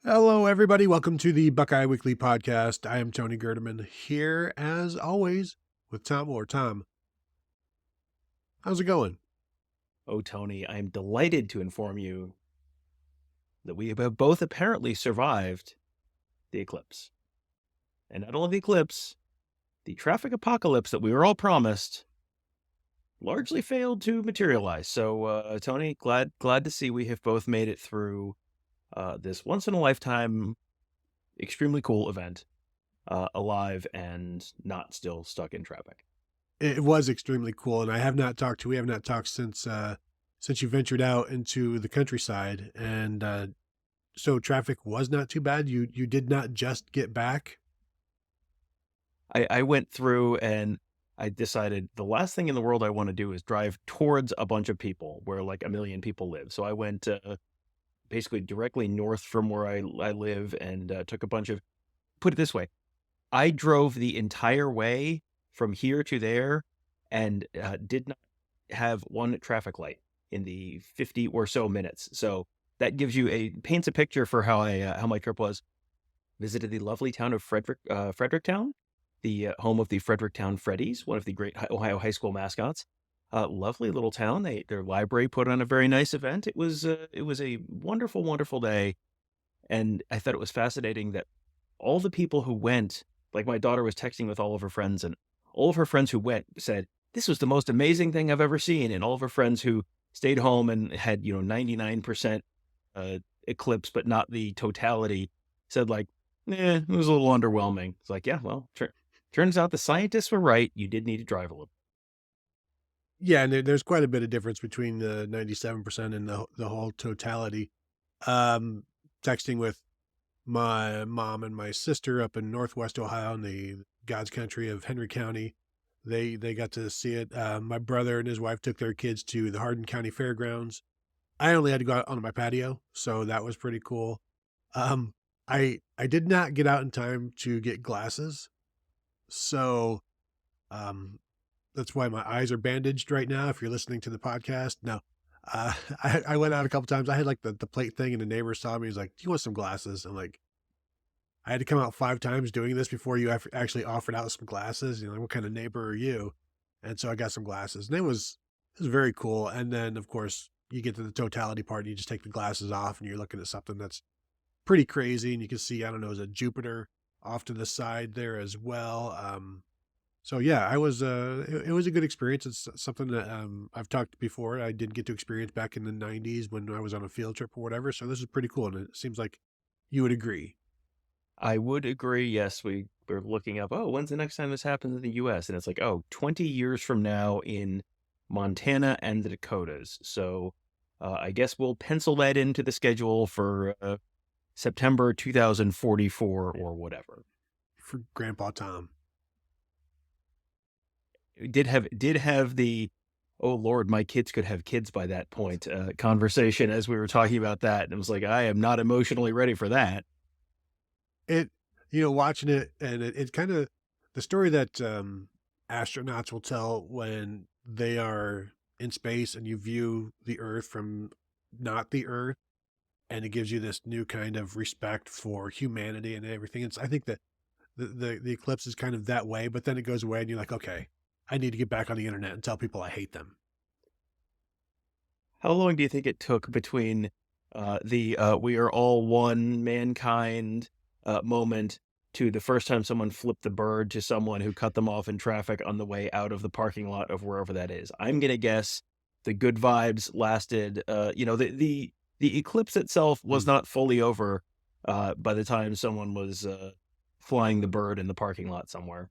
Hello, everybody. Welcome to the Buckeye Weekly Podcast. I am Tony Gerdeman here, as always, with Tom Orr. Tom, how's it going? Oh, Tony, I'm delighted to inform you that we have both apparently survived the eclipse. And not only the eclipse, the traffic apocalypse that we were all promised largely failed to materialize. So, Tony, glad to see we have both made it through this once in a lifetime, extremely cool event, alive and not still stuck in traffic. It was extremely cool, and we have not talked since you ventured out into the countryside, and so traffic was not too bad. You did not just get back. I went through and I decided the last thing in the world I want to do is drive towards a bunch of people where like a million people live. So I went basically directly north from where I live and took a bunch of, put it this way, I drove the entire way from here to there and did not have one traffic light in the 50 or so minutes. So that paints a picture for how my trip was. Visited the lovely town of Fredericktown, the home of the Fredericktown Freddies, one of the great Ohio high school mascots. Lovely little town. Their library put on a very nice event. It was a wonderful, wonderful day, and I thought it was fascinating that all the people who went, like my daughter was texting with all of her friends, and all of her friends who went said, "This was the most amazing thing I've ever seen." And all of her friends who stayed home and had 99% eclipse, but not the totality, said like, it was a little underwhelming. It's like, yeah, well, turns out the scientists were right. You did need to drive a little. Yeah, and there's quite a bit of difference between the 97% and the whole totality. Um, Texting with my mom and my sister up in Northwest Ohio in the God's country of Henry County. They got to see it. My brother and his wife took their kids to the Hardin County Fairgrounds. I only had to go out on my patio, so that was pretty cool. Um, I did not get out in time to get glasses, so um, that's why my eyes are bandaged right now. If you're listening to the podcast, no, I went out a couple times. I had like the plate thing, and the neighbor saw me. He's like, "Do you want some glasses?" I'm like, I had to come out 5 times doing this before you actually offered out some glasses. You know, like, what kind of neighbor are you? And so I got some glasses, and it was very cool. And then, of course, you get to the totality part, and you just take the glasses off, and you're looking at something that's pretty crazy. And you can see, I don't know, is a Jupiter off to the side there as well. So yeah, it was a good experience. It's something that I've talked before. I did get to experience back in the '90s when I was on a field trip or whatever. So this is pretty cool, and it seems like you would agree. I would agree. Yes, we were looking up, oh, when's the next time this happens in the US? And it's like, oh, 20 years from now in Montana and the Dakotas. So I guess we'll pencil that into the schedule for September 2044 or whatever. For Grandpa Tom. Did have the, oh Lord, my kids could have kids by that point conversation as we were talking about that. And it was like, I am not emotionally ready for that. It, watching it, and it's kind of the story that astronauts will tell when they are in space and you view the Earth from not the Earth, and it gives you this new kind of respect for humanity and everything. I think that the eclipse is kind of that way, but then it goes away, and you're like, okay, I need to get back on the internet and tell people I hate them. How long do you think it took between the we are all one mankind moment to the first time someone flipped the bird to someone who cut them off in traffic on the way out of the parking lot of wherever that is? I'm going to guess the good vibes lasted, the eclipse itself was Mm. not fully over by the time someone was flying the bird in the parking lot somewhere.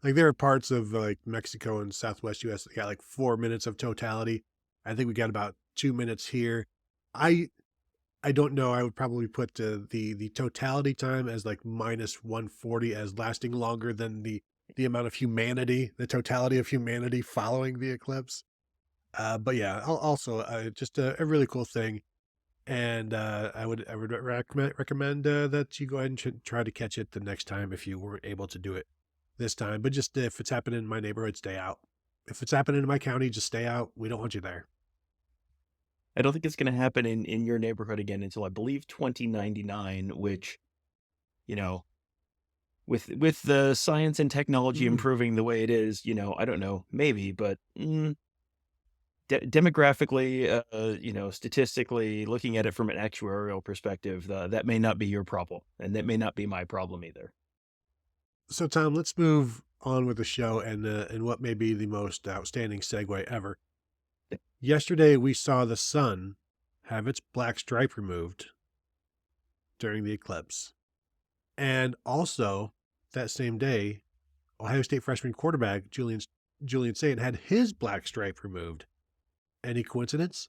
Like there are parts of like Mexico and Southwest US that got like 4 minutes of totality. I think we got about 2 minutes here. I I don't know. I would probably put the totality time as like minus 140 as lasting longer than the amount of humanity, the totality of humanity following the eclipse. But yeah, also just a really cool thing, and I would recommend that you go ahead and try to catch it the next time if you weren't able to do it this time. But just if it's happening in my neighborhood, stay out. If it's happening in my county, just stay out. We don't want you there. I don't think it's going to happen in your neighborhood again until I believe 2099, which, you know, with the science and technology Mm. improving the way it is, I don't know, maybe, but demographically, statistically, looking at it from an actuarial perspective, that may not be your problem, and that may not be my problem either. So, Tom, let's move on with the show and what may be the most outstanding segue ever. Yesterday, we saw the sun have its black stripe removed during the eclipse. And also, that same day, Ohio State freshman quarterback Julian Sayin had his black stripe removed. Any coincidence?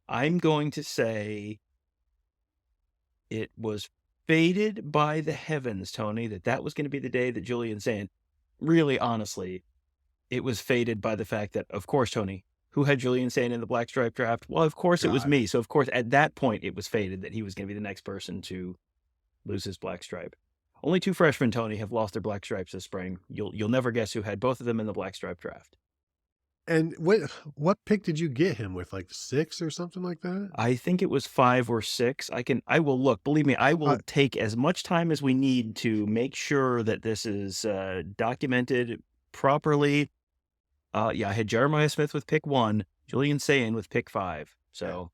I'm going to say it was fated by the heavens, Tony, that was going to be the day that Julian Sayin, really honestly, it was fated by the fact that, of course, Tony, who had Julian Sayin in the black stripe draft? Well, of course it was God. me. So, of course, at that point, it was fated that he was going to be the next person to lose his black stripe. Only 2 freshmen, Tony, have lost their black stripes this spring. You'll never guess who had both of them in the black stripe draft. And what pick did you get him with? Like 6 or something like that? I think it was 5 or 6. I will look. Believe me, I Uh, will take as much time as we need to make sure that this is documented properly. Yeah, I had Jeremiah Smith with pick 1, Julian Sayin with pick 5. So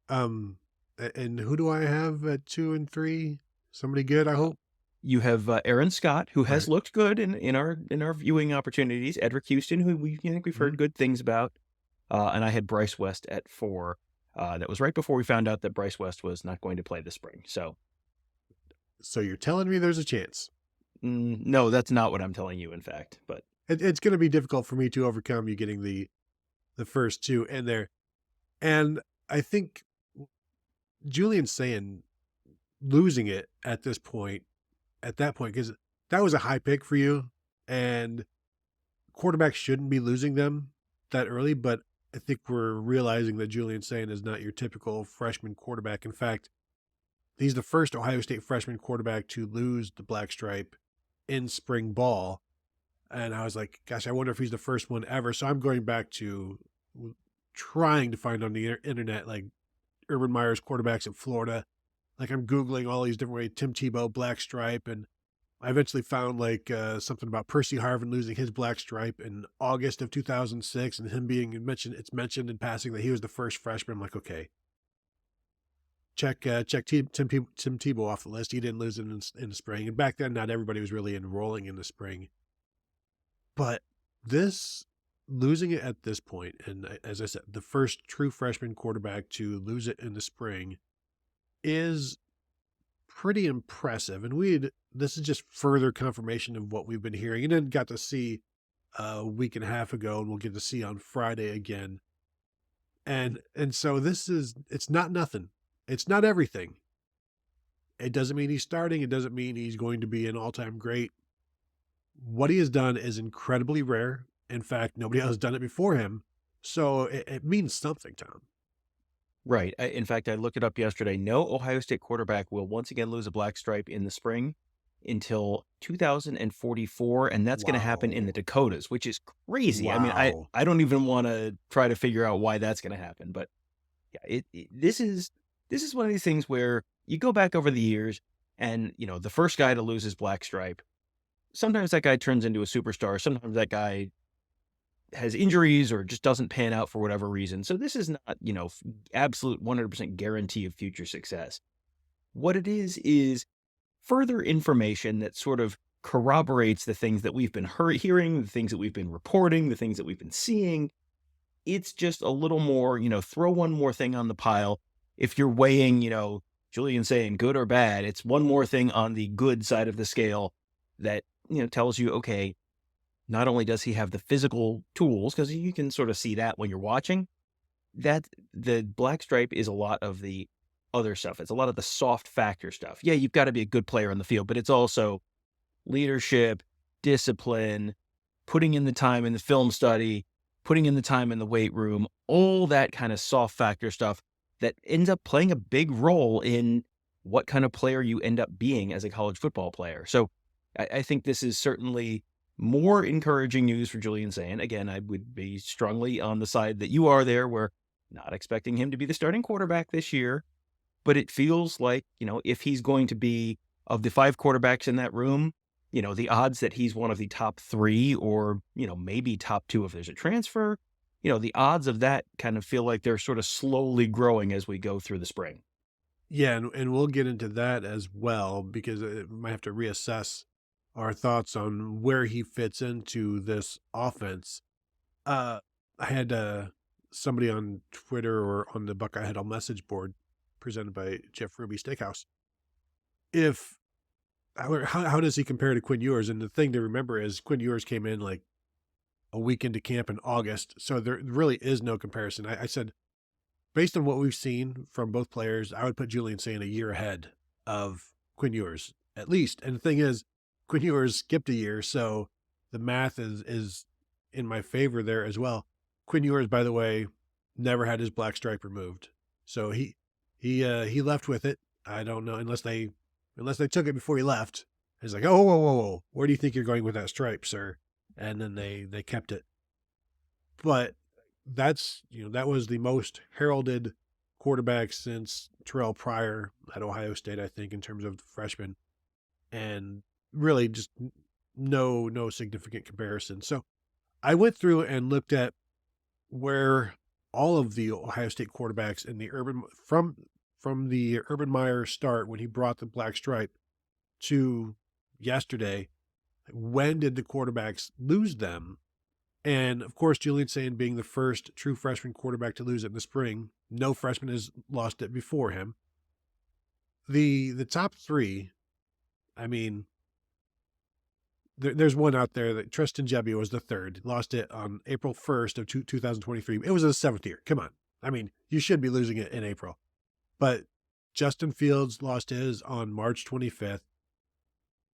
and who do I have at 2 and 3? Somebody good, I hope. you have Aaron Scott, who All has right. looked good in our viewing opportunities. Edric Houston, who I think we've heard Mhm. good things about. And I had Bryce West at 4. That was right before we found out that Bryce West was not going to play this spring. So So you're telling me there's a chance. no, that's not what I'm telling you, in fact. But It's going to be difficult for me to overcome you getting the first 2 in there. And I think Julian Sayin losing it at this point, at that point, because that was a high pick for you, and quarterbacks shouldn't be losing them that early. But I think we're realizing that Julian Sayin is not your typical freshman quarterback. In fact, he's the first Ohio State freshman quarterback to lose the black stripe in spring ball. And I was like, gosh, I wonder if he's the first one ever. So I'm going back to trying to find on the internet, like Urban Meyer's quarterbacks in Florida. Like I'm Googling all these different ways, Tim Tebow, black stripe. And I eventually found like something about Percy Harvin losing his black stripe in August of 2006 and him being mentioned. It's mentioned in passing that he was the first freshman. I'm like, okay, check Tim Tebow off the list. He didn't lose it in the spring. And back then, not everybody was really enrolling in the spring. But this losing it at this point, and as I said, the first true freshman quarterback to lose it in the spring is pretty impressive. And this is just further confirmation of what we've been hearing and then got to see a week and a half ago, and we'll get to see on Friday again. And so it's not nothing. It's not everything. It doesn't mean he's starting. It doesn't mean he's going to be an all-time great. What he has done is incredibly rare. In fact, nobody else has done it before him. So it means something, Tom. right. In fact, I looked it up yesterday. No Ohio State quarterback will once again lose a black stripe in the spring until 2044, and that's going to happen in the Wow. Dakotas, which is crazy. I mean, Wow. I don't even want to try to figure out why that's going to happen, but yeah, this is one of these things where you go back over the years, and the first guy to lose his black stripe, sometimes that guy turns into a superstar. Sometimes that guy has injuries or just doesn't pan out for whatever reason. So this is not, absolute 100% guarantee of future success. What it is further information that sort of corroborates the things that we've been hearing, the things that we've been reporting, the things that we've been seeing. It's just a little more, throw one more thing on the pile. If you're weighing, Julian Sayin good or bad, it's one more thing on the good side of the scale that, tells you, okay, not only does he have the physical tools, because you can sort of see that when you're watching, that the black stripe is a lot of the other stuff. It's a lot of the soft factor stuff. Yeah, you've got to be a good player on the field, but it's also leadership, discipline, putting in the time in the film study, putting in the time in the weight room, all that kind of soft factor stuff that ends up playing a big role in what kind of player you end up being as a college football player. So I think this is certainly more encouraging news for Julian Sayin. Again, I would be strongly on the side that you are there, where not expecting him to be the starting quarterback this year, but it feels like, if he's going to be of the 5 quarterbacks in that room, the odds that he's one of the top 3 or, maybe top 2 if there's a transfer, the odds of that kind of feel like they're sort of slowly growing as we go through the spring. Yeah, and we'll get into that as well because we might have to reassess our thoughts on where he fits into this offense. I had somebody on Twitter or on the Buckeye Huddle message board presented by Jeff Ruby Steakhouse. How does he compare to Quinn Ewers? And the thing to remember is Quinn Ewers came in like a week into camp in August, so there really is no comparison. I said, based on what we've seen from both players, I would put Julian Sayin a year ahead of Quinn Ewers, at least. And the thing is, Quinn Ewers skipped a year, so the math is in my favor there as well. Quinn Ewers, by the way, never had his black stripe removed, so he left with it. I don't know unless they took it before he left. He's like, oh, whoa, whoa, whoa, where do you think you're going with that stripe, sir? And then they kept it. But that was the most heralded quarterback since Terrell Pryor at Ohio State, I think, in terms of the freshman, and really just no significant comparison. So I went through and looked at where all of the Ohio State quarterbacks in the from the Urban Meyer start when he brought the black stripe to yesterday, when did the quarterbacks lose them? And of course, Julian Sayin being the first true freshman quarterback to lose it in the spring, no freshman has lost it before him. The top 3, I mean, there's one out there that Tristan Gebbia was the third, lost it on April 1st of 2023. It was his 7th year. Come on. I mean, you should be losing it in April. But Justin Fields lost his on March 25th.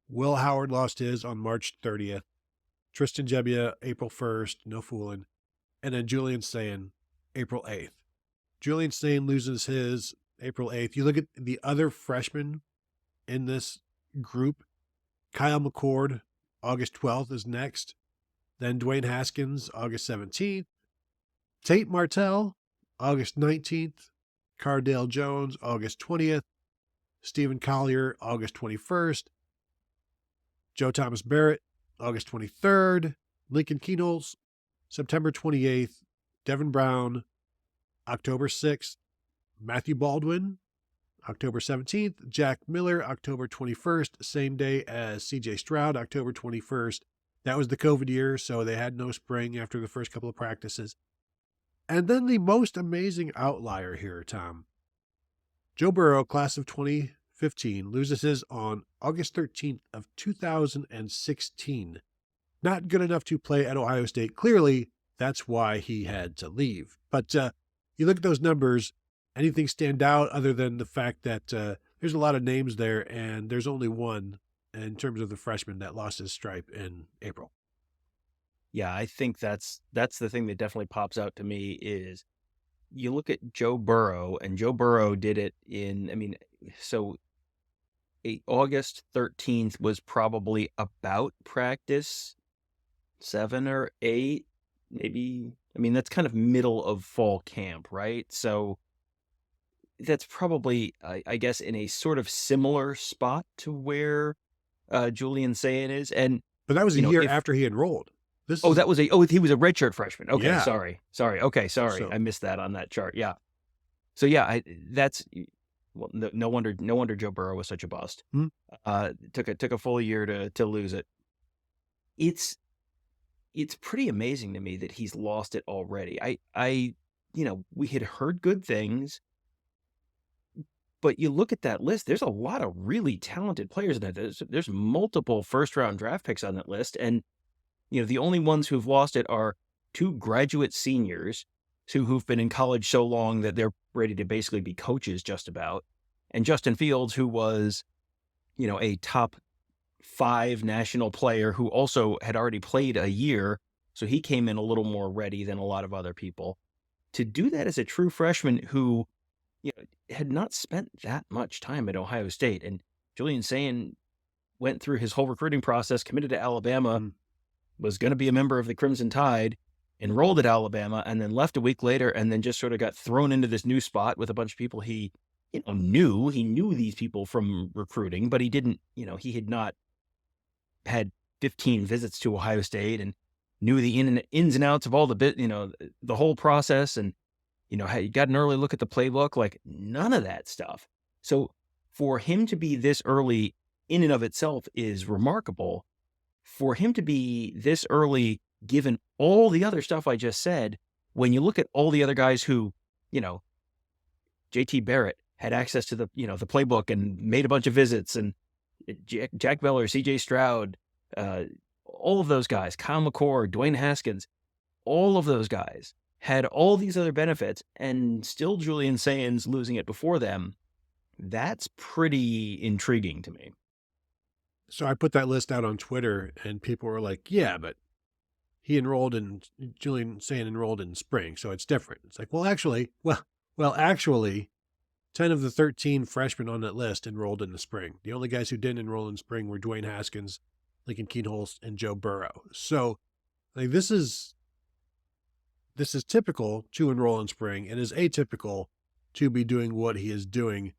Will Howard lost his on March 30th. Tristan Gebbia, April 1st, no fooling. And then Julian Sayin, April 8th. Julian Sayin loses his April 8th. You look at the other freshmen in this group. Kyle McCord, August 12th is next. Then Dwayne Haskins, August 17th. Tate Martell, August 19th. Cardale Jones, August 20th. Stephen Collier, August 21st. Joe Thomas Barrett, August 23rd. Lincoln Keenels, September 28th. Devin Brown, October 6th. Matthew Baldwin, October 17th. Jack Miller, October 21st. Same day as CJ Stroud, October 21st. That was the COVID year, so they had no spring after the first couple of practices. And then the most amazing outlier here, Tom. Joe Burrow, class of 2015, loses his on August 13th of 2016. Not good enough to play at Ohio State. Clearly, that's why he had to leave. But you look at those numbers, anything stand out other than the fact that there's a lot of names there, and there's only one in terms of the freshman that lost his stripe in April. Yeah, I think that's the thing that definitely pops out to me is you look at Joe Burrow, and Joe Burrow did it August 13th was probably about practice 7 or 8, maybe. That's kind of middle of fall camp, right? So that's probably, I guess, in a sort of similar spot to where Julian Sayin is. But that was a year after he enrolled. He was a redshirt freshman. Okay, yeah. Sorry. Okay, sorry. So, I missed that on that chart. Yeah. So yeah, no wonder Joe Burrow was such a bust. Took a full year to lose it. It's pretty amazing to me that he's lost it already. We had heard good things, but you look at that list, there's a lot of really talented players in there. There's multiple first-round draft picks on that list, and the only ones who've lost it are 2 graduate seniors who've been in college so long that they're ready to basically be coaches just about, and Justin Fields, who was, a top 5 national player who also had already played a year, so he came in a little more ready than a lot of other people. To do that as a true freshman who had not spent that much time at Ohio State, and Julian Sayin went through his whole recruiting process, committed to Alabama, was going to be a member of the Crimson Tide, enrolled at Alabama, and then left a week later, and then just sort of got thrown into this new spot with a bunch of people he, knew. He knew these people from recruiting, but he didn't, he had not had 15 visits to Ohio State and knew the ins and outs of all the whole process, and had got an early look at the playbook, like none of that stuff. So for him to be this early in and of itself is remarkable. For him to be this early, given all the other stuff I just said, when you look at all the other guys who, JT Barrett had access to the playbook and made a bunch of visits, and Jack Beller, CJ Stroud, all of those guys, Kyle McCord, Dwayne Haskins, all of those guys had all these other benefits, and still Julian Sayin's losing it before them. That's pretty intriguing to me. So I put that list out on Twitter, and people were like, yeah, but Julian Sayin enrolled in spring, so it's different. It's like, actually, 10 of the 13 freshmen on that list enrolled in the spring. The only guys who didn't enroll in spring were Dwayne Haskins, Lincoln Keenholz, and Joe Burrow. So, like, this is typical to enroll in spring. It is atypical to be doing what he is doing.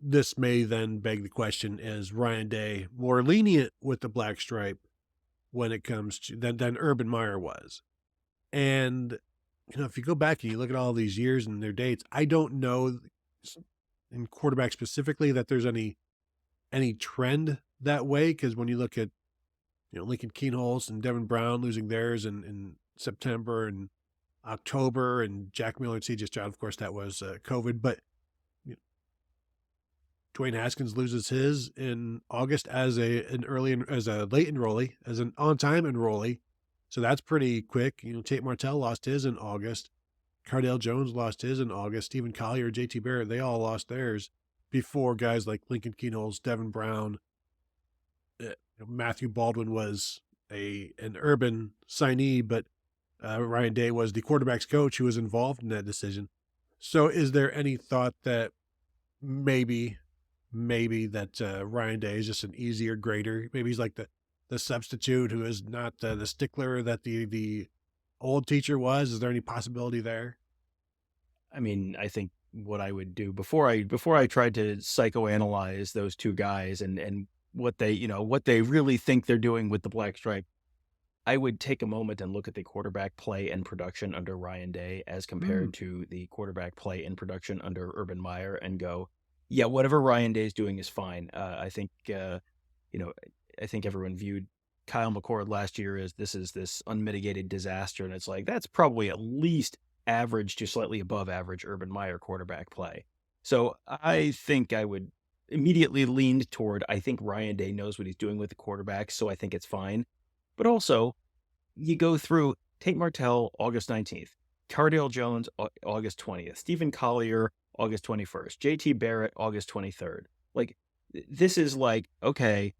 This may then beg the question, is Ryan Day more lenient with the black stripe when it comes to than Urban Meyer was? And if you go back and you look at all these years and their dates, I don't know in quarterback specifically that there's any trend that way, because when you look at Lincoln Keenholz and Devin Brown losing theirs in September and October, and Jack Miller and CJ Stroud, of course, that was COVID, but Dwayne Haskins loses his in August as a late enrollee, as an on-time enrollee. So that's pretty quick. Tate Martell lost his in August. Cardale Jones lost his in August. Stephen Collier, JT Barrett, they all lost theirs before guys like Lincoln Keenholz, Devin Brown. Matthew Baldwin was an Urban signee, but Ryan Day was the quarterback's coach who was involved in that decision. So is there any thought that maybe that Ryan Day is just an easier grader? Maybe he's like the substitute who is not the stickler that the old teacher was. Is there any possibility there? I mean, I think what I would do before I tried to psychoanalyze those two guys and what they really think they're doing with the black stripe, I would take a moment and look at the quarterback play and production under Ryan Day as compared to the quarterback play and production under Urban Meyer, and go, yeah, whatever Ryan Day is doing is fine. I think everyone viewed Kyle McCord last year as this unmitigated disaster, and it's like, that's probably at least average to slightly above average Urban Meyer quarterback play. So I think I would immediately lean toward, I think Ryan Day knows what he's doing with the quarterback, so I think it's fine. But also, you go through Tate Martell, August 19th, Cardale Jones, August 20th, Stephen Collier, August 21st, JT Barrett, August 23rd. Like, this is like, okay,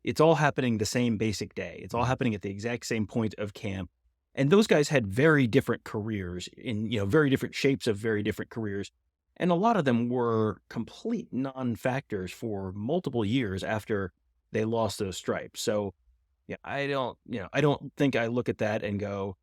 it's all happening the same basic day. It's all happening at the exact same point of camp. And those guys had very different careers in, very different shapes of very different careers. And a lot of them were complete non-factors for multiple years after they lost those stripes. So yeah, I don't think I look at that and go,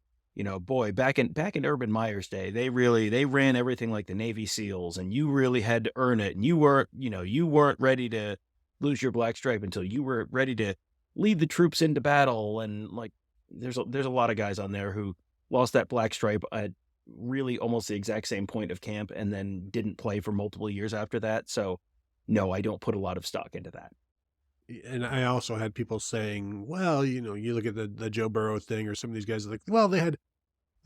boy, back in Urban Meyer's day, they ran everything like the Navy SEALs, and you really had to earn it. And you weren't ready to lose your black stripe until you were ready to lead the troops into battle. And like, there's a lot of guys on there who lost that black stripe at really almost the exact same point of camp and then didn't play for multiple years after that. So no, I don't put a lot of stock into that. And I also had people saying, well, you look at the Joe Burrow thing, or some of these guys are like, well, they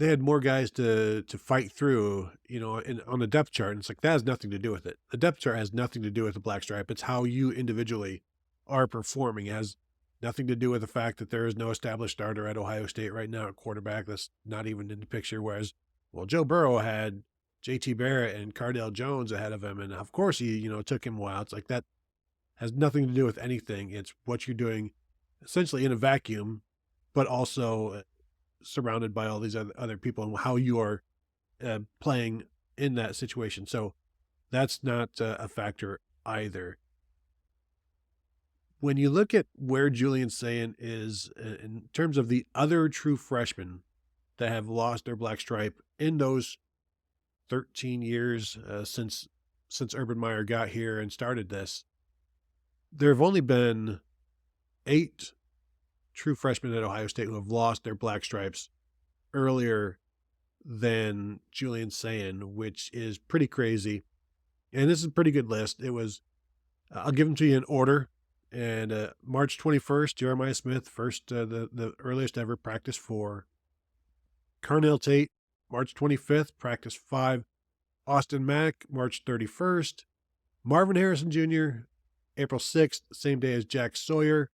had more guys to fight through, on the depth chart. And it's like, that has nothing to do with it. The depth chart has nothing to do with the black stripe. It's how you individually are performing. It has nothing to do with the fact that there is no established starter at Ohio State right now at quarterback. That's not even in the picture. Whereas, well, Joe Burrow had JT Barrett and Cardale Jones ahead of him. And of course he, took him a while. It's like, that has nothing to do with anything. It's what you're doing essentially in a vacuum, but also surrounded by all these other people and how you are playing in that situation. So that's not a factor either. when you look at where Julian Sayin is in terms of the other true freshmen that have lost their black stripe in those 13 years since Urban Meyer got here and started this, there have only been 8 true freshmen at Ohio State who have lost their black stripes earlier than Julian Sayin, which is pretty crazy. And this is a pretty good list. It was, I'll give them to you in order. And March 21st, Jeremiah Smith, the earliest ever, practice 4. Carnell Tate, March 25th, practice 5. Austin Mack, March 31st. Marvin Harrison Jr., April 6th, same day as Jack Sawyer.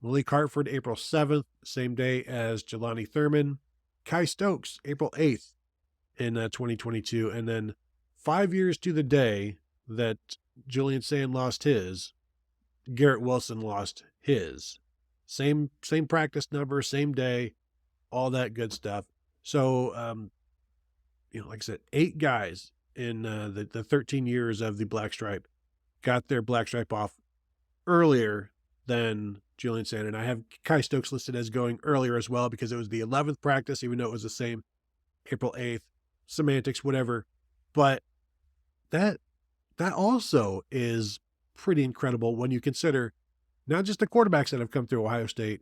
Malik Hartford, April 7th, same day as Jelani Thurman. Kai Stokes, April 8th in 2022. And then 5 years to the day that Julian Sayin lost his, Garrett Wilson lost his. Same practice number, same day, all that good stuff. So, like I said, 8 guys in the 13 years of the black stripe got their black stripe off earlier than Julian Sayin. And I have Kai Stokes listed as going earlier as well because it was the 11th practice, even though it was the same April 8th. Semantics, whatever. But that also is pretty incredible when you consider not just the quarterbacks that have come through Ohio State,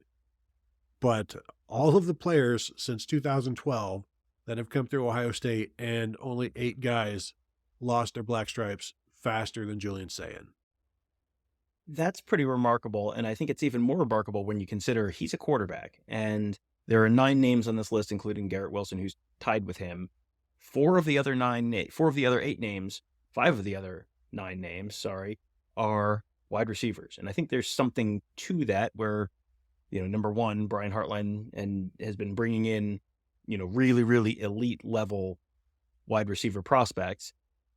but all of the players since 2012 that have come through Ohio State, and only 8 guys lost their black stripes faster than Julian Sayin. That's pretty remarkable, and I think it's even more remarkable when you consider he's a quarterback, and there are 9 names on this list, including Garrett Wilson, who's tied with him. 4 of the other 8 names, 5 of the other 9 names, are wide receivers, and I think there's something to that where, number one, Brian Hartline has been bringing in, really, really elite level wide receiver prospects.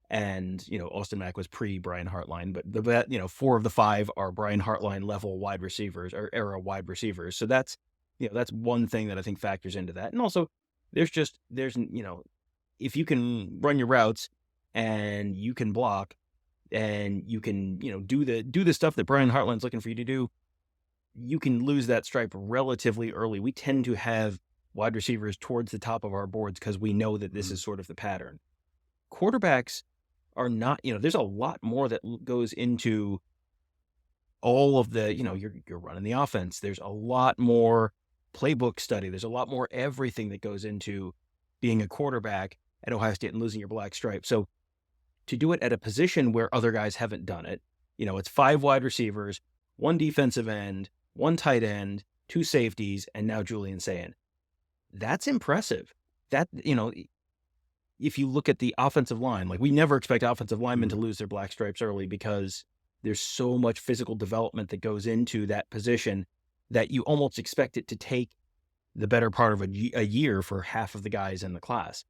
And, Austin Mack was pre-Brian Hartline, but 4 of the 5 are Brian Hartline level wide receivers or era wide receivers. So that's one thing that I think factors into that. And also there's if you can run your routes and you can block and you can, do the stuff that Brian Hartline's looking for you to do, you can lose that stripe relatively early. We tend to have wide receivers towards the top of our boards because we know that this is sort of the pattern. Quarterbacks are not, there's a lot more that goes into all of the, you're running the offense. There's a lot more playbook study. There's a lot more everything that goes into being a quarterback at Ohio State and losing your black stripe. So to do it at a position where other guys haven't done it, it's 5 wide receivers, 1 defensive end, 1 tight end, 2 safeties, and now Julian Sayin. That's impressive. That, if you look at the offensive line, like we never expect offensive linemen to lose their black stripes early because there's so much physical development that goes into that position that you almost expect it to take the better part of a year for half of the guys in the class.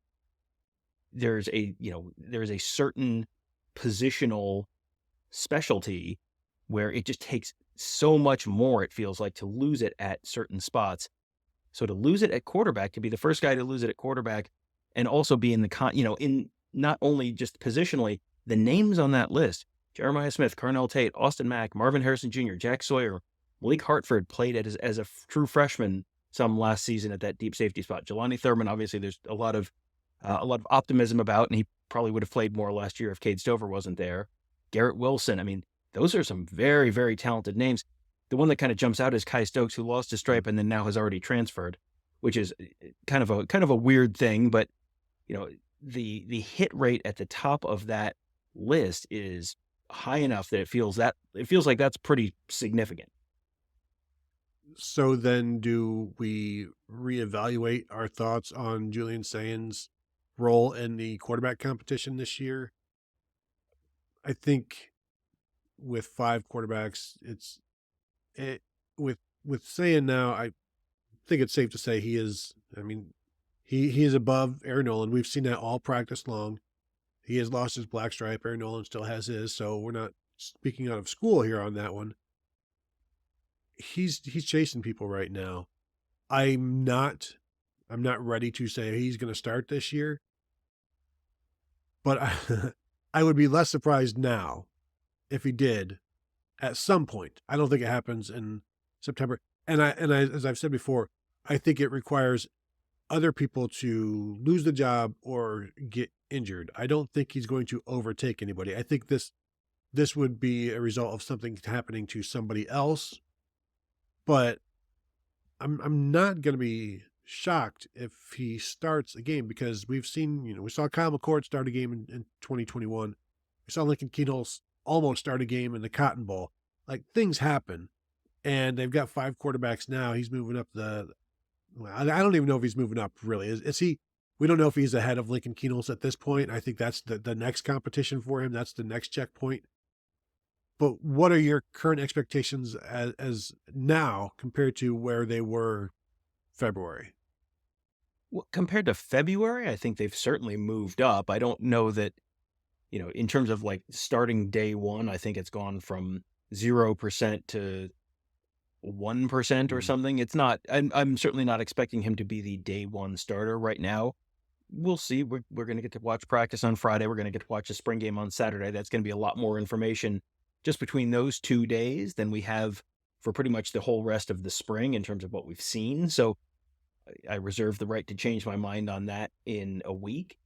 There's a certain positional specialty where it just takes so much more, it feels like, to lose it at certain spots. So to lose it at quarterback, to be the first guy to lose it at quarterback, and also be in in not only just positionally, the names on that list, Jeremiah Smith, Carnell Tate, Austin Mack, Marvin Harrison Jr., Jack Sawyer, Malik Hartford played as a true freshman some last season at that deep safety spot. Jelani Thurman, obviously, there's a lot of optimism about, and he probably would have played more last year if Cade Stover wasn't there. Garrett Wilson, I mean, those are some very, very talented names. The one that kind of jumps out is Kai Stokes, who lost his stripe and then now has already transferred, which is kind of a weird thing, but the hit rate at the top of that list is high enough that it feels like that's pretty significant. So then do we reevaluate our thoughts on Julian Sayin's role in the quarterback competition this year? I think with 5 quarterbacks, with Sayin now, I think it's safe to say he is above Aaron Nolan. We've seen that all practice long. He has lost his black stripe. Aaron Nolan still has his, so we're not speaking out of school here on that one. He's chasing people right now. I'm not ready to say he's going to start this year, but I would be less surprised now if he did at some point. I don't think it happens in September. And I, as I've said before, I think it requires other people to lose the job or get injured. I don't think he's going to overtake anybody. I think this would be a result of something happening to somebody else, but I'm not going to be shocked if he starts a game because we've seen, we saw Kyle McCord start a game in 2021. We saw Lincoln Keenholz almost start a game in the Cotton Bowl. Like, things happen, and they've got 5 quarterbacks now. He's moving up well, I don't even know if he's moving up really. Is he? We don't know if he's ahead of Lincoln Keenholz at this point. I think that's the next competition for him. That's the next checkpoint. But what are your current expectations as now compared to where they were February? Well, compared to February, I think they've certainly moved up. I don't know that, in terms of like starting day one, I think it's gone from 0% to 1% or Mm. something. It's not, I'm certainly not expecting him to be the day one starter right now. We'll see. We're going to get to watch practice on Friday. We're going to get to watch the spring game on Saturday. That's going to be a lot more information just between those 2 days than we have for pretty much the whole rest of the spring in terms of what we've seen. So I reserve the right to change my mind on that in a week.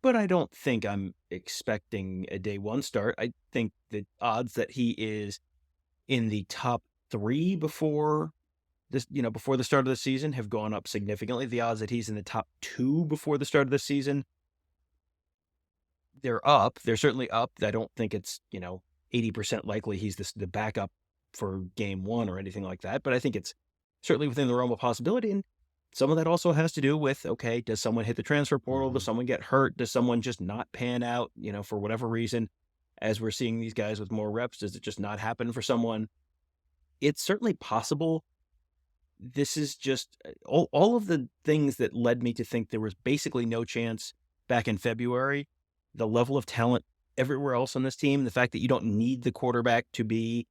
But I don't think I'm expecting a day one start. I think the odds that he is in the top 3 before this, before the start of the season have gone up significantly. The odds that he's in the top 2 before the start of the season, they're up. They're certainly up. I don't think it's, 80% likely he's the backup for game 1 or anything like that. But I think it's certainly within the realm of possibility. And some of that also has to do with, okay, does someone hit the transfer portal? Does Mhm. someone get hurt? Does someone just not pan out, for whatever reason? As we're seeing these guys with more reps, does it just not happen for someone? It's certainly possible. This is just all of the things that led me to think there was basically no chance back in February. The level of talent everywhere else on this team, the fact that you don't need the quarterback to be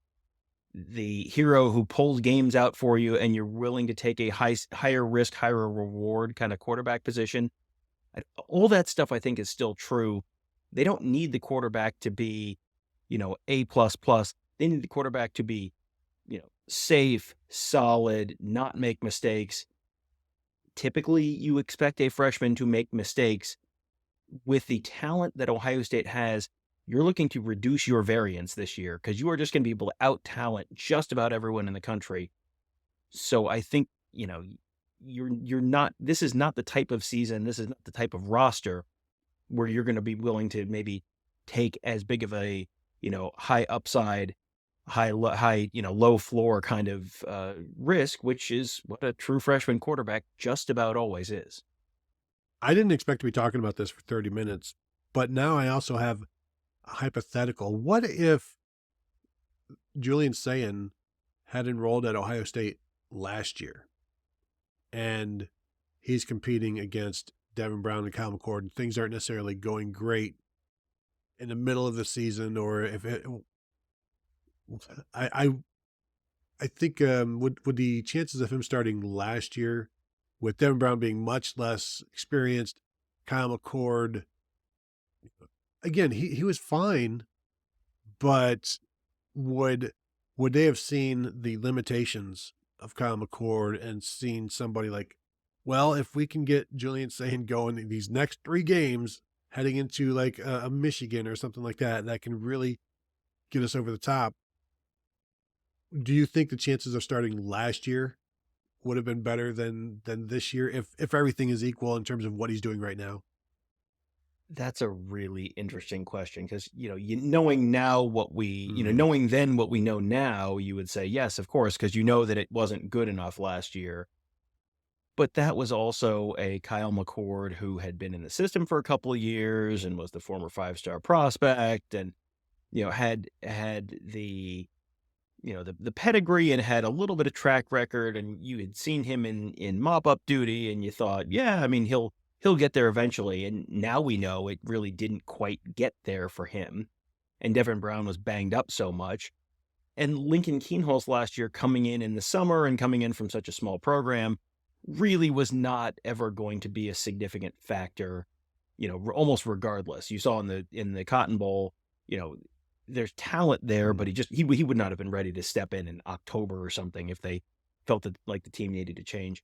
the hero who pulls games out for you and you're willing to take a higher risk, higher reward kind of quarterback position. All that stuff I think is still true. They don't need the quarterback to be, A plus plus. They need the quarterback to be, safe, solid, not make mistakes. Typically, you expect a freshman to make mistakes. With the talent that Ohio State has, you're looking to reduce your variance this year because you are just going to be able to out-talent just about everyone in the country. So I think, you're not, this is not the type of season, this is not the type of roster where you're going to be willing to maybe take as big of a, high upside, low floor kind of risk, which is what a true freshman quarterback just about always is. I didn't expect to be talking about this for 30 minutes, but now I also have a hypothetical. What if Julian Sayin had enrolled at Ohio State last year and he's competing against Devin Brown and Kyle McCord, and things aren't necessarily going great in the middle of the season, or if it, I think would the chances of him starting last year with Devin Brown being much less experienced, Kyle McCord, again, he was fine, but would they have seen the limitations of Kyle McCord and seen somebody like, well, if we can get Julian Sayin going in these next 3 games, heading into like a Michigan or something like that, that can really get us over the top. Do you think the chances of starting last year would have been better than this year if everything is equal in terms of what he's doing right now? That's a really interesting question because, knowing now what Mhm. knowing then what we know now, you would say, yes, of course, because you know that it wasn't good enough last year. But that was also a Kyle McCord who had been in the system for a couple of years and was the former 5-star prospect and, had the, the pedigree and had a little bit of track record, and you had seen him in mop-up duty and you thought, yeah, I mean, he'll get there eventually. And now we know it really didn't quite get there for him. And Devin Brown was banged up so much. And Lincoln Keenholz last year coming in the summer and coming in from such a small program really was not ever going to be a significant factor, almost regardless. You saw in the Cotton Bowl, there's talent there, but Mm. he would not have been ready to step in October or something if they felt that like the team needed to change.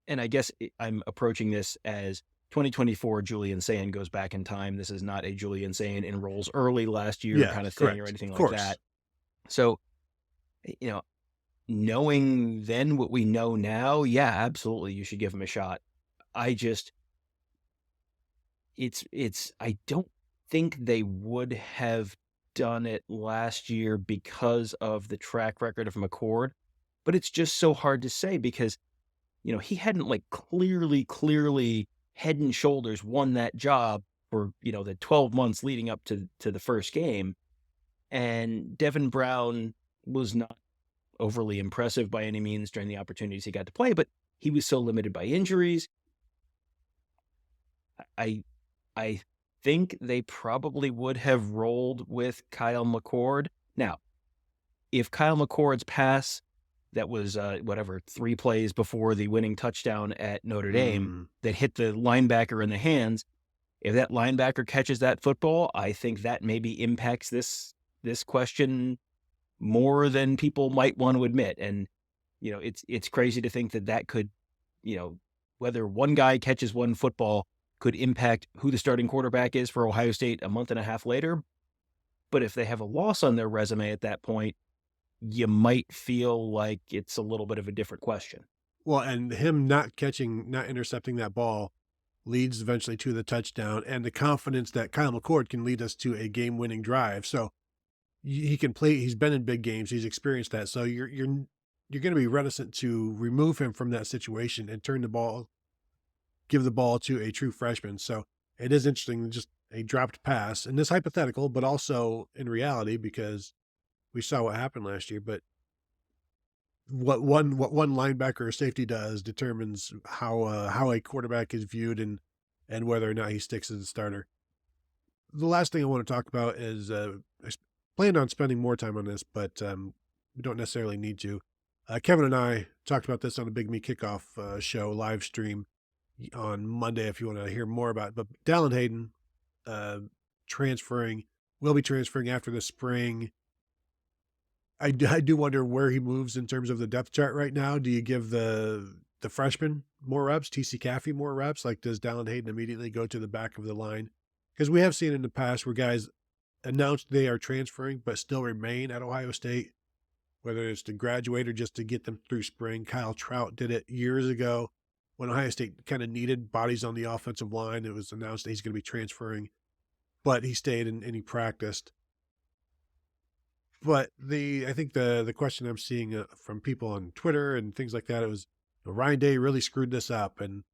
And I guess I'm approaching this as 2024 Julian Sayin goes back in time. This is not a Julian Sayin enrolls early last year kind Yes, of thing or correct. anything Of like course. that. So, you know, knowing then what we know now, yeah, absolutely, you should give him a shot. I just, I don't think they would have done it last year because of the track record of McCord, but it's just so hard to say because, he hadn't like clearly head and shoulders won that job for, the 12 months leading up to the first game. And Devin Brown was not overly impressive by any means during the opportunities he got to play, but he was so limited by injuries. I I think they probably would have rolled with Kyle McCord. Now, if Kyle McCord's pass that was 3 plays before the winning touchdown at Notre Dame Mm. that hit the linebacker in the hands, if that linebacker catches that football, I think that maybe impacts this question more than people might want to admit. And it's crazy to think that could, whether one guy catches one football could impact who the starting quarterback is for Ohio State a month and a half later. But if they have a loss on their resume at that point, you might feel like it's a little bit of a different question. Well, and him not intercepting that ball leads eventually to the touchdown and the confidence that Kyle McCord can lead us to a game-winning drive. So he can play. He's been in big games. He's experienced that. So you're going to be reticent to remove him from that situation and give the ball to a true freshman. So it is interesting, just a dropped pass in this hypothetical, but also in reality, because we saw what happened last year. But what one linebacker or safety does determines how a quarterback is viewed and whether or not he sticks as a starter. The last thing I want to talk about is I planned on spending more time on this, but we don't necessarily need to. Kevin and I talked about this on a Big Me Kickoff show live stream on Monday if you want to hear more about it. But Dallan Hayden uh, will be transferring after the spring. I do wonder where he moves in terms of the depth chart right now. Do you give the freshman more reps, TC Caffey more reps? Like, does Dallan Hayden immediately go to the back of the line? Because we have seen in the past where guys announced they are transferring but still remain at Ohio State, whether it's to graduate or just to get them through spring. Kyle Trout did it years ago when Ohio State kind of needed bodies on the offensive line. It was announced that he's going to be transferring, but he stayed and he practiced. But I think the question I'm seeing from people on Twitter and things like that, it was Ryan Day really screwed this up, and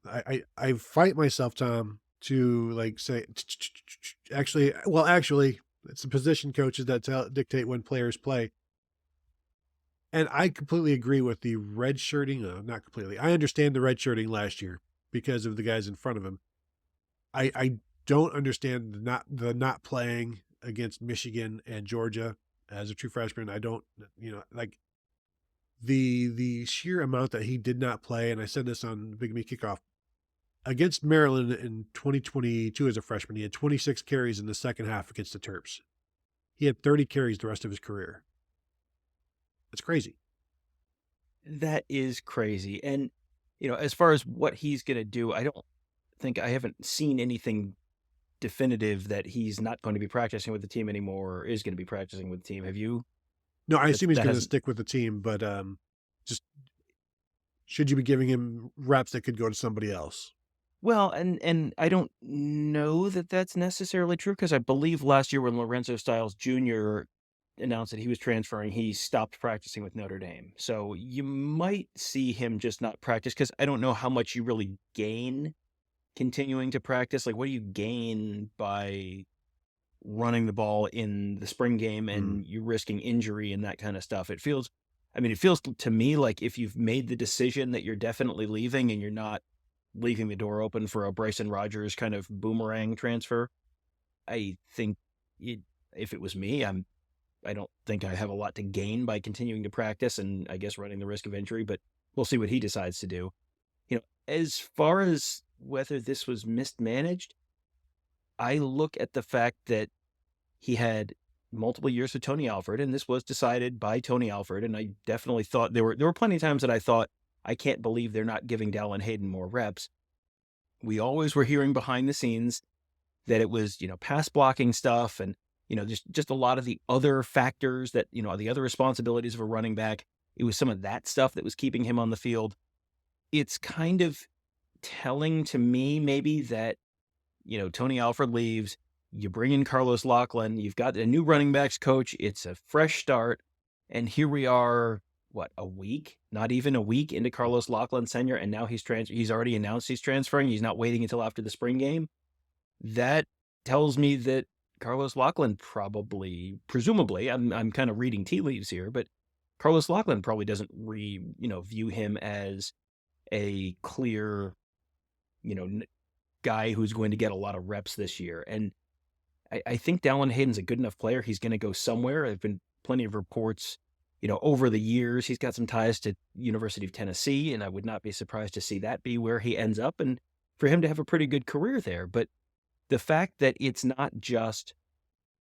I fight myself, Tom, to like say actually it's the position coaches that dictate when players play, and I completely agree with the red shirting. Not completely. I understand the red shirting last year because of the guys in front of him. I don't understand the not playing against Michigan and Georgia as a true freshman. I don't, like the sheer amount that he did not play. And I said this on Big Me Kickoff against Maryland in 2022 as a freshman. He had 26 carries in the second half against the Terps. He had 30 carries the rest of his career. That's crazy. That is crazy. And, as far as what he's going to do, I haven't seen anything definitive that he's not going to be practicing with the team anymore or is going to be practicing with the team. Have you? No, I assume he's That going to hasn't. stick with the team, but just should you be giving him reps that could go to somebody else? Well, and I don't know that that's necessarily true because I believe last year when Lorenzo Styles Jr. announced that he was transferring, he stopped practicing with Notre Dame. So you might see him just not practice because I don't know how much you really gain continuing to practice. Like, what do you gain by running the ball in the spring game Mm. and you risking injury and that kind of stuff? It feels to me like if you've made the decision that you're definitely leaving and you're not leaving the door open for a Bryson Rogers kind of boomerang transfer, I think if it was me, I don't think I have a lot to gain by continuing to practice and I guess running the risk of injury, but we'll see what he decides to do. As far as whether this was mismanaged, I look at the fact that he had multiple years with Tony Alford, and this was decided by Tony Alford. And I definitely thought there were plenty of times that I thought, I can't believe they're not giving Dallan Hayden more reps. We always were hearing behind the scenes that it was, pass blocking stuff and, just a lot of the other factors that, the other responsibilities of a running back. It was some of that stuff that was keeping him on the field. It's kind of telling to me maybe that, Tony Alford leaves, you bring in Carlos Loughlin, you've got a new running backs coach, it's a fresh start, and here we are, a week? Not even a week into Carlos Loughlin's tenure, and now he's already announced he's transferring. He's not waiting until after the spring game. That tells me that Carlos Loughlin presumably, I'm kind of reading tea leaves here, but Carlos Loughlin probably doesn't view him as a clear, guy who's going to get a lot of reps this year. And I think Dallan Hayden's a good enough player. He's going to go somewhere. There have been plenty of reports, over the years. He's got some ties to University of Tennessee, and I would not be surprised to see that be where he ends up and for him to have a pretty good career there. But the fact that it's not just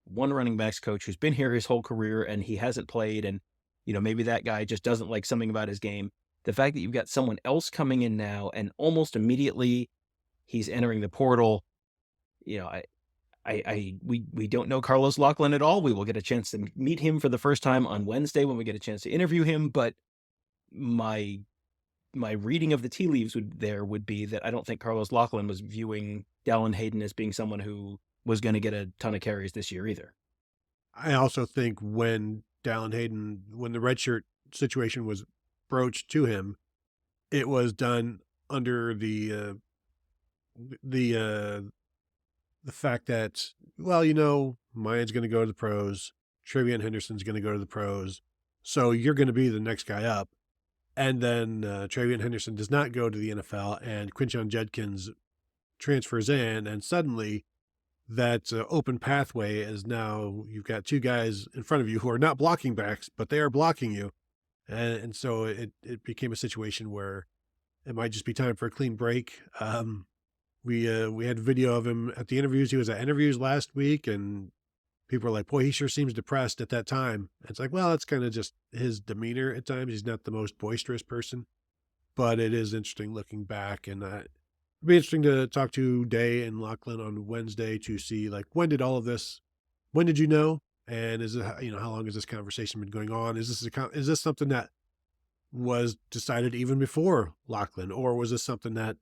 one running backs coach who's been here his whole career and he hasn't played, and, maybe that guy just doesn't like something about his game. The fact that you've got someone else coming in now and almost immediately he's entering the portal, we don't know Carlos Loughlin at all. We will get a chance to meet him for the first time on Wednesday when we get a chance to interview him. But my reading of the tea leaves would be that I don't think Carlos Loughlin was viewing Dallan Hayden as being someone who was going to get a ton of carries this year either. I also think when the redshirt situation was broached to him, it was done under the fact that, Mayan's going to go to the pros, Travion Henderson's going to go to the pros, so you're going to be the next guy up. And then Travion Henderson does not go to the NFL, and Quinshon Judkins transfers in, and suddenly that open pathway is now, you've got two guys in front of you who are not blocking backs, but they are blocking you. And so it became a situation where it might just be time for a clean break. We had video of him at the interviews. He was at interviews last week, and people were like, boy, he sure seems depressed at that time. And it's like, well, that's kind of just his demeanor at times. He's not the most boisterous person, but it is interesting looking back. And it'd be interesting to talk to Day and Loughlin on Wednesday to see, when did you know? And is it, how long has this conversation been going on? Is this something that was decided even before Loughlin, or was this something that,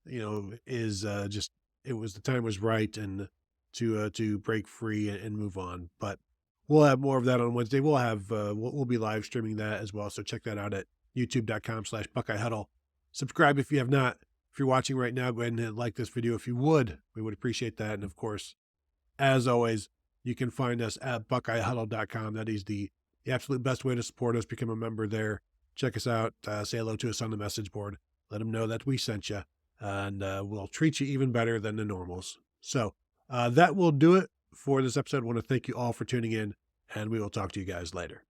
is just, the time was right and to break free and move on? But we'll have more of that on Wednesday. We'll be live streaming that as well. So check that out at youtube.com/Buckeye Huddle. Subscribe if you have not. If you're watching right now, go ahead and like this video if you would. We would appreciate that. And of course, as always, you can find us at BuckeyeHuddle.com. That is the absolute best way to support us. Become a member there. Check us out. Say hello to us on the message board. Let them know that we sent you. And we'll treat you even better than the normals. So that will do it for this episode. I want to thank you all for tuning in, and we will talk to you guys later.